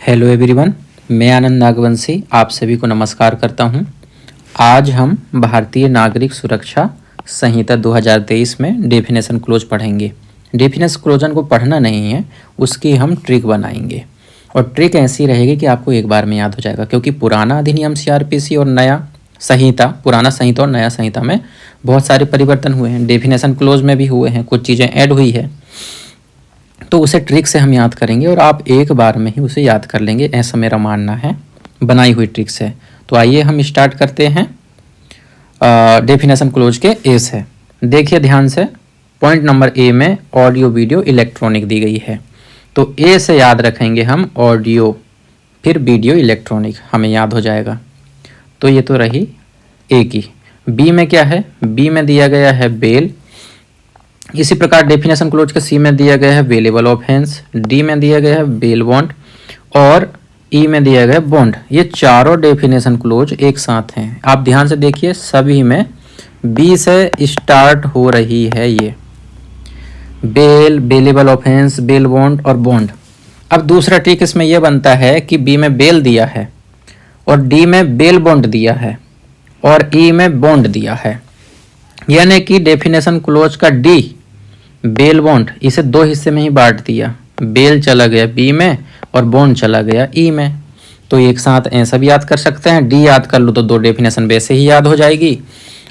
Hello everyone, मैं आनंद नागवंशी आप सभी को नमस्कार करता हूं। आज हम भारतीय नागरिक सुरक्षा संहिता 2023 में डेफिनेशन क्लोज पढ़ेंगे। डेफिनेशन क्लोजन को पढ़ना नहीं है, उसकी हम ट्रिक बनाएंगे और ट्रिक ऐसी रहेगी कि आपको एक बार में याद हो जाएगा, क्योंकि पुराना अधिनियम सीआरपीसी और नया संहिता, पुराना संहिता और नया संहिता में बहुत सारे परिवर्तन हुए हैं। डेफिनेशन क्लोज में भी हुए हैं, कुछ चीज़ें ऐड हुई है, तो उसे ट्रिक से हम याद करेंगे और आप एक बार में ही उसे याद कर लेंगे, ऐसा मेरा मानना है, बनाई हुई ट्रिक से। तो आइए हम स्टार्ट करते हैं डेफिनेशन क्लोज के ए से। देखिए ध्यान से, पॉइंट नंबर ए में ऑडियो वीडियो इलेक्ट्रॉनिक दी गई है, तो ए से याद रखेंगे हम ऑडियो, फिर वीडियो इलेक्ट्रॉनिक, हमें याद हो जाएगा। तो ये तो रही ए की। बी में क्या है? बी में दिया गया है बेल। इसी प्रकार डेफिनेशन क्लोज के सी में दिया गया है वेलेबल ऑफेंस, डी में दिया गया है बेल बॉन्ड और ई में दिया गया है बॉन्ड। ये चारों डेफिनेशन क्लोज एक साथ हैं। आप ध्यान से देखिए, सभी में बी से स्टार्ट हो रही है ये bail, bailable offence, bail bond और बॉन्ड। अब दूसरा ट्रिक इसमें यह बनता है कि बी में बेल दिया है और डी में बेल बॉन्ड दिया है और ई में बॉन्ड दिया है, यानी कि डेफिनेशन क्लोज का डी बेल बॉन्ड, इसे दो हिस्से में ही बांट दिया। बेल चला गया बी में और बॉन्ड चला गया ई में। तो एक साथ ऐसा भी याद कर सकते हैं, डी याद कर लो तो दो डेफिनेशन वैसे ही याद हो जाएगी,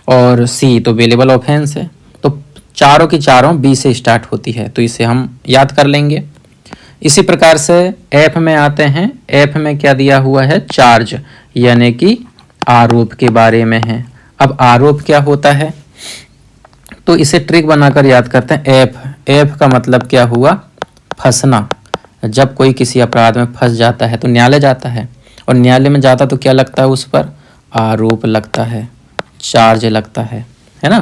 और सी तो बेलेबल ऑफेंस है। तो चारों की चारों बी से स्टार्ट होती है, तो इसे हम याद कर लेंगे। इसी प्रकार से एफ में आते हैं। एफ में क्या दिया हुआ है? चार्ज, यानी कि आरोप के बारे में है। अब आरोप क्या होता है, तो इसे ट्रिक बनाकर याद करते हैं। एफ, एफ का मतलब क्या हुआ? फंसना। जब कोई किसी अपराध में फंस जाता है तो न्यायालय जाता है, और न्यायालय में जाता तो क्या लगता है उस पर? आरोप लगता है, चार्ज लगता है ना।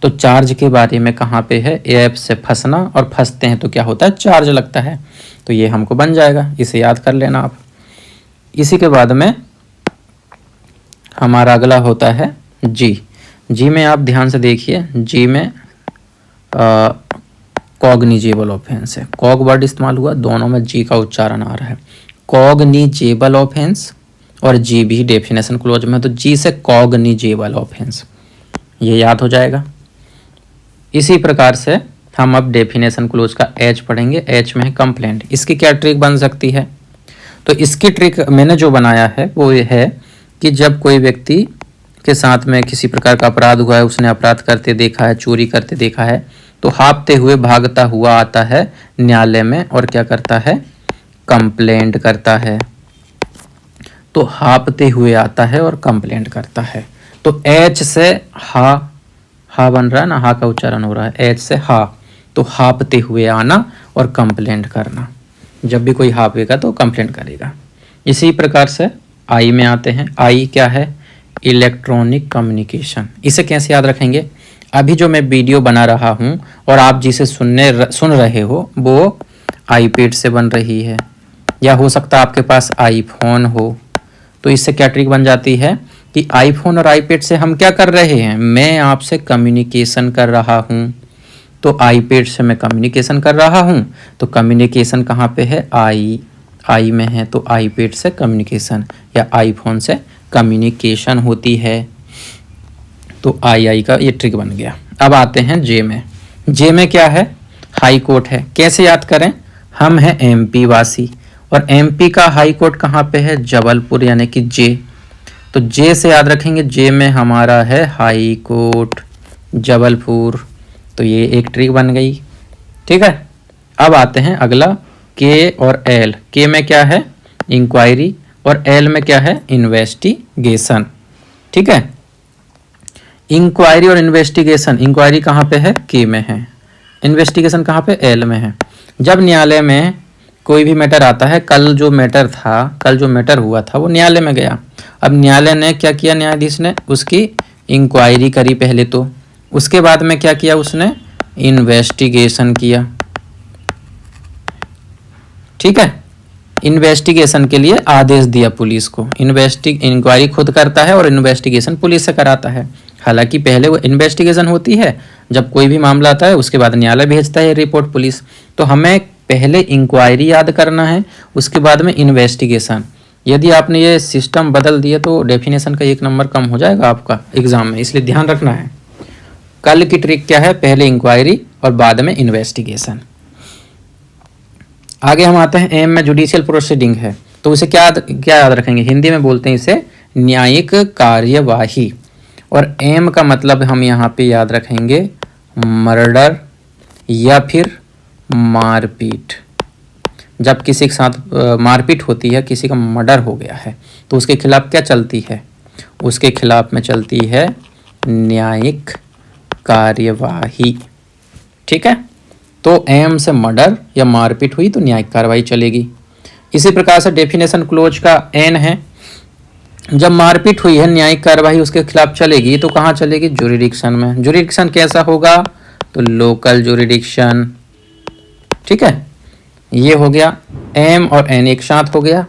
तो चार्ज के बारे में कहाँ पे है? एफ से फंसना, और फंसते हैं तो क्या होता है? चार्ज लगता है। तो ये हमको बन जाएगा, इसे याद कर लेना आप। इसी के बाद में हमारा अगला होता है जी। जी में आप ध्यान से देखिए, जी में कॉग्निजेबल ऑफेंस है। कॉग वर्ड इस्तेमाल हुआ, दोनों में जी का उच्चारण आ रहा है। कॉग्निजेबल ऑफेंस और जी भी डेफिनेशन क्लोज में, तो जी से कॉग्निजेबल ऑफेंस, ये याद हो जाएगा। इसी प्रकार से हम अब डेफिनेशन क्लोज का एच पढ़ेंगे। एच में है कंप्लेंट। इसकी क्या ट्रिक बन सकती है? तो इसकी ट्रिक मैंने जो बनाया है वो ये है कि जब कोई व्यक्ति के साथ में किसी प्रकार का अपराध हुआ है, उसने अपराध करते देखा है, चोरी करते देखा है, तो हाँफते हुए भागता हुआ आता है न्यायालय में और क्या करता है? कंप्लेंट करता है। तो हाँफते हुए आता है और कंप्लेंट करता है। तो एच से हा, हा बन रहा है ना, हा का उच्चारण हो रहा है, एच से हा। तो हाँफते हुए आना और कंप्लेंट करना। जब भी कोई हाँफेगा तो कंप्लेंट करेगा। इसी प्रकार से आई में आते हैं। आई क्या है? Electronic communication. इसे कैसे याद रखेंगे? अभी जो मैं वीडियो बना रहा हूँ और आप जिसे सुन रहे हो वो आईपैड से बन रही है, या हो सकता है आपके पास आईफोन हो। तो इससे क्या ट्रिक बन जाती है कि आईफोन और आईपैड से हम क्या कर रहे हैं? मैं आपसे कम्युनिकेशन कर रहा हूँ। तो आईपैड से मैं कम्युनिकेशन कर रहा हूँ, तो कम्युनिकेशन कहाँ पे है? आई में है। तो आईपैड से कम्युनिकेशन या आईफोन से कम्युनिकेशन होती है। तो आई का ये ट्रिक बन गया। अब आते हैं जे में। जे में क्या है? हाई कोर्ट है। कैसे याद करें? हम हैं एमपी वासी और एमपी का हाई कोर्ट कहाँ पे है? जबलपुर, यानी कि जे। तो जे से याद रखेंगे, जे में हमारा है हाई कोर्ट जबलपुर। तो ये एक ट्रिक बन गई, ठीक है। अब आते हैं अगला के और एल। के में क्या है? इंक्वायरी, और एल में क्या है? इन्वेस्टिगेशन, ठीक है। इंक्वायरी और इन्वेस्टिगेशन, इंक्वायरी कहाँ पे है? के में है। इन्वेस्टिगेशन कहाँ पे? एल में है। जब न्यायालय में कोई भी मैटर आता है, कल जो मैटर हुआ था वो न्यायालय में गया। अब न्यायालय ने क्या किया? न्यायाधीश ने उसकी इंक्वायरी करी पहले, तो उसके बाद में क्या किया? उसने इन्वेस्टिगेशन किया, ठीक है। इन्वेस्टिगेशन के लिए आदेश दिया पुलिस को। इंक्वायरी खुद करता है और इन्वेस्टिगेशन पुलिस से कराता है। हालांकि पहले वो इन्वेस्टिगेशन होती है, जब कोई भी मामला आता है उसके बाद न्यायालय भेजता है रिपोर्ट पुलिस। तो हमें पहले इंक्वायरी याद करना है, उसके बाद में इन्वेस्टिगेशन। यदि आपने ये सिस्टम बदल दिया तो डेफिनेशन का 1 नंबर कम हो जाएगा आपका एग्जाम में, इसलिए ध्यान रखना है। कल की ट्रिक क्या है, पहले इंक्वायरी और बाद में इन्वेस्टिगेशन। आगे हम आते हैं एम में जुडिशियल प्रोसीडिंग है, तो उसे क्या याद रखेंगे, हिंदी में बोलते हैं इसे न्यायिक कार्यवाही। और एम का मतलब हम यहाँ पे याद रखेंगे मर्डर या फिर मारपीट। जब किसी के साथ मारपीट होती है, किसी का मर्डर हो गया है, तो उसके खिलाफ क्या चलती है, उसके खिलाफ में चलती है न्यायिक कार्यवाही। ठीक है, तो एम से मर्डर या मारपीट हुई तो न्यायिक कार्रवाई चलेगी। इसी प्रकार से डेफिनेशन क्लोज का एन है, जब मारपीट हुई है न्यायिक कार्रवाई उसके खिलाफ चलेगी तो कहाँ चलेगी, जुरिडिक्शन में। जुरिडिक्शन कैसा होगा, तो लोकल जुरिडिक्शन। ठीक है, ये हो गया, एम और एन एक साथ हो गया।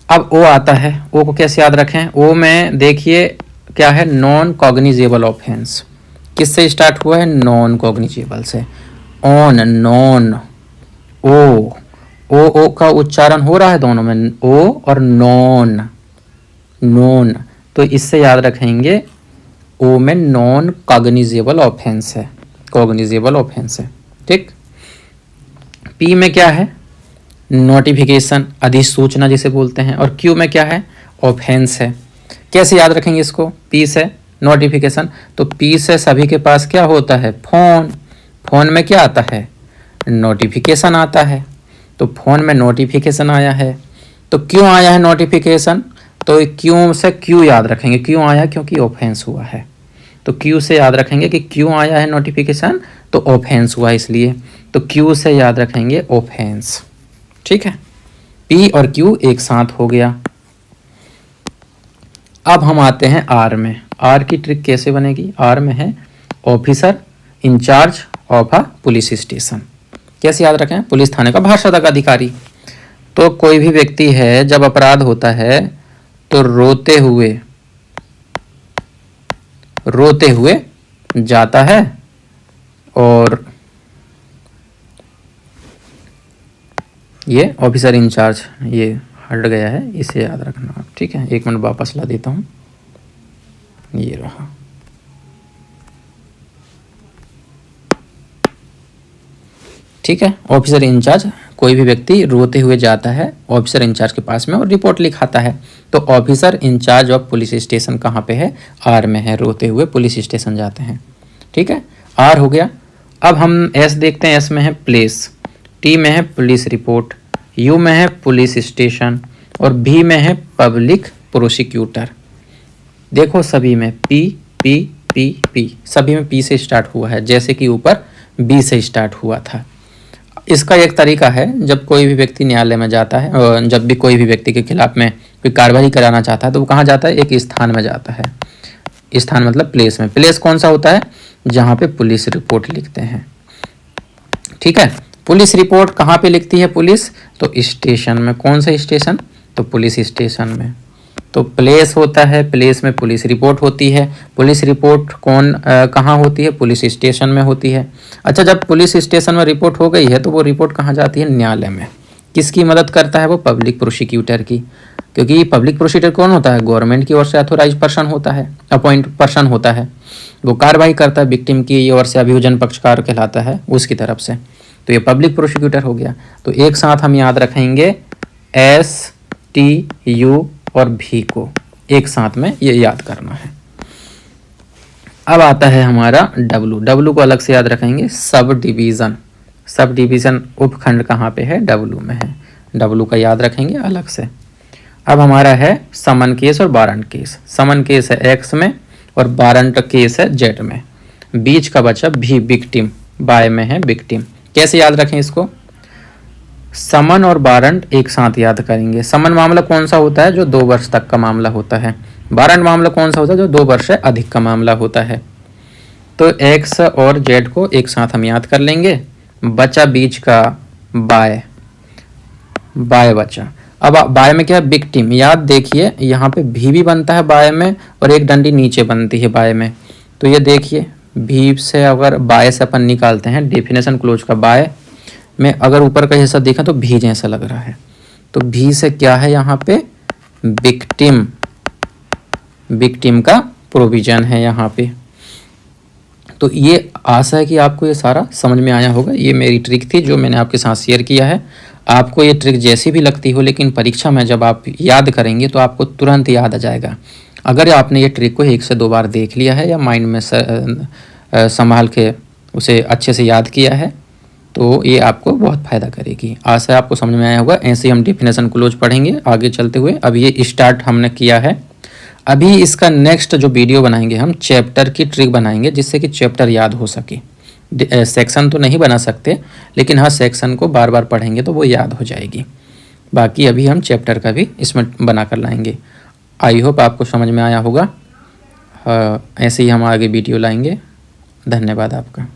अब ओ आता है, ओ को कैसे याद रखें, ओ में देखिए क्या है, नॉन कॉग्निजेबल ऑफेंस। किससे स्टार्ट हुआ है, नॉन कॉग्निजेबल से। ऑन, नॉन, ओ का उच्चारण हो रहा है दोनों में, ओ और नॉन, नॉन। तो इससे याद रखेंगे ओ में नॉन कॉग्निजेबल ऑफेंस है, कॉग्निजेबल ऑफेंस है। ठीक, पी में क्या है, नोटिफिकेशन, अधिसूचना जिसे बोलते हैं। और क्यू में क्या है, ऑफेंस है। कैसे याद रखेंगे इसको, पी से नोटिफिकेशन, तो पी से सभी के पास क्या होता है, फोन। फोन में क्या आता है, नोटिफिकेशन आता है। तो फोन में नोटिफिकेशन आया है, तो क्यों आया है नोटिफिकेशन, तो क्यों से क्यों याद रखेंगे, क्यों आया, क्योंकि ऑफेंस हुआ है। तो क्यू से याद रखेंगे कि क्यों आया है नोटिफिकेशन, तो ऑफेंस हुआ इसलिए, तो क्यू से याद रखेंगे ऑफेंस। ठीक है, पी और क्यू एक साथ हो गया। अब हम आते हैं आर में। आर की ट्रिक कैसे बनेगी, आर में है officer in charge of a police station. कैसे याद रखें, पुलिस थाने का भाषातक अधिकारी। तो कोई भी व्यक्ति है जब अपराध होता है तो रोते हुए जाता है और ये ऑफिसर इंचार्ज ये हट गया है, इसे याद रखना आप। ठीक है, 1 मिनट वापस ला देता हूँ, ये रहा। ठीक है, ऑफिसर इंचार्ज, कोई भी व्यक्ति रोते हुए जाता है ऑफिसर इंचार्ज के पास में और रिपोर्ट लिखाता है। तो officer in charge of police station कहाँ पे है, आर में है, रोते हुए पुलिस स्टेशन जाते हैं। ठीक है, आर हो गया। अब हम एस देखते हैं, एस में है प्लेस, टी में है पुलिस रिपोर्ट, यू में है पुलिस स्टेशन और बी में है पब्लिक प्रोसिक्यूटर। देखो सभी में पी पी पी पी, सभी में पी से स्टार्ट हुआ है, जैसे कि ऊपर बी से स्टार्ट हुआ था। इसका एक तरीका है, जब कोई भी व्यक्ति न्यायालय में जाता है, जब भी कोई भी व्यक्ति के खिलाफ में कोई कार्रवाई कराना चाहता है तो वो कहाँ जाता है, एक स्थान में जाता है। स्थान मतलब प्लेस में। प्लेस कौन सा होता है, जहाँ पे पुलिस रिपोर्ट लिखते हैं। ठीक है, पुलिस रिपोर्ट कहाँ पे लिखती है पुलिस, तो स्टेशन में। कौन सा स्टेशन, तो पुलिस स्टेशन में। तो प्लेस होता है, प्लेस में पुलिस रिपोर्ट होती है। पुलिस रिपोर्ट कहाँ होती है, पुलिस स्टेशन में होती है। अच्छा, जब पुलिस स्टेशन में रिपोर्ट हो गई है तो वो रिपोर्ट कहाँ जाती है, न्यायालय में। किसकी मदद करता है वो, पब्लिक प्रोसिक्यूटर की, क्योंकि पब्लिक प्रोसिक्यूटर कौन होता है, गवर्नमेंट की ओर से अथोराइज पर्सन होता है, अपॉइंट पर्सन होता है। वो कार्रवाई करता है विक्टिम की ओर से, अभियोजन पक्षकार कहलाता है उसकी तरफ से। तो ये पब्लिक प्रोसिक्यूटर हो गया। तो एक साथ हम याद रखेंगे एस टी यू और भी को एक साथ में ये याद करना है। अब आता है हमारा डब्लू। डब्लू को अलग से याद रखेंगे, सब डिवीज़न। सब डिवीज़न उपखंड कहाँ पे है, डब्लू में है। डब्लू का याद रखेंगे अलग से। अब हमारा है समन केस और वारंट केस। समन केस है एक्स में और वारंट केस है जेड में। बीच का बचा भी, विक्टिम, बाय में है विक्टिम। कैसे याद रखें इसको, समन और वारंट एक साथ याद करेंगे। समन मामला कौन सा होता है, जो 2 वर्ष तक का मामला होता है। वारंट मामला कौन सा होता है, जो 2 वर्ष से अधिक का मामला होता है। तो एक्स और जेड को एक साथ हम याद कर लेंगे। बचा बीच का बाय, बाय बचा। अब बाय में क्या है, विक्टिम। याद देखिए यहाँ पे भी बनता है बाय में और एक डंडी नीचे बनती है बाय में। तो ये देखिए भी से अगर बाय से अपन निकालते हैं डेफिनेशन क्लोज का बाय, में अगर ऊपर का हिस्सा देखा तो भी जैसा लग रहा है, तो भी से क्या है यहाँ पे विक्टिम, विक्टिम का प्रोविजन है यहाँ पे। तो ये आशा है कि आपको ये सारा समझ में आया होगा। ये मेरी ट्रिक थी जो मैंने आपके साथ शेयर किया है। आपको ये ट्रिक जैसी भी लगती हो, लेकिन परीक्षा में जब आप याद करेंगे तो आपको तुरंत याद आ जाएगा। अगर आपने ये ट्रिक को 1 से 2 बार देख लिया है या माइंड में संभाल के उसे अच्छे से याद किया है तो ये आपको बहुत फ़ायदा करेगी। आशा है आपको समझ में आया होगा। ऐसे ही हम डेफिनेशन क्लोज पढ़ेंगे आगे चलते हुए। अब ये स्टार्ट हमने किया है, अभी इसका नेक्स्ट जो वीडियो बनाएंगे हम चैप्टर की ट्रिक बनाएंगे जिससे कि चैप्टर याद हो सके। सेक्शन तो नहीं बना सकते, लेकिन हाँ सेक्शन को बार बार पढ़ेंगे तो वो याद हो जाएगी। बाकी अभी हम चैप्टर का भी इसमें बना कर लाएंगे। आई होप आपको समझ में आया होगा। ऐसे ही हम आगे वीडियो लाएंगे। धन्यवाद आपका।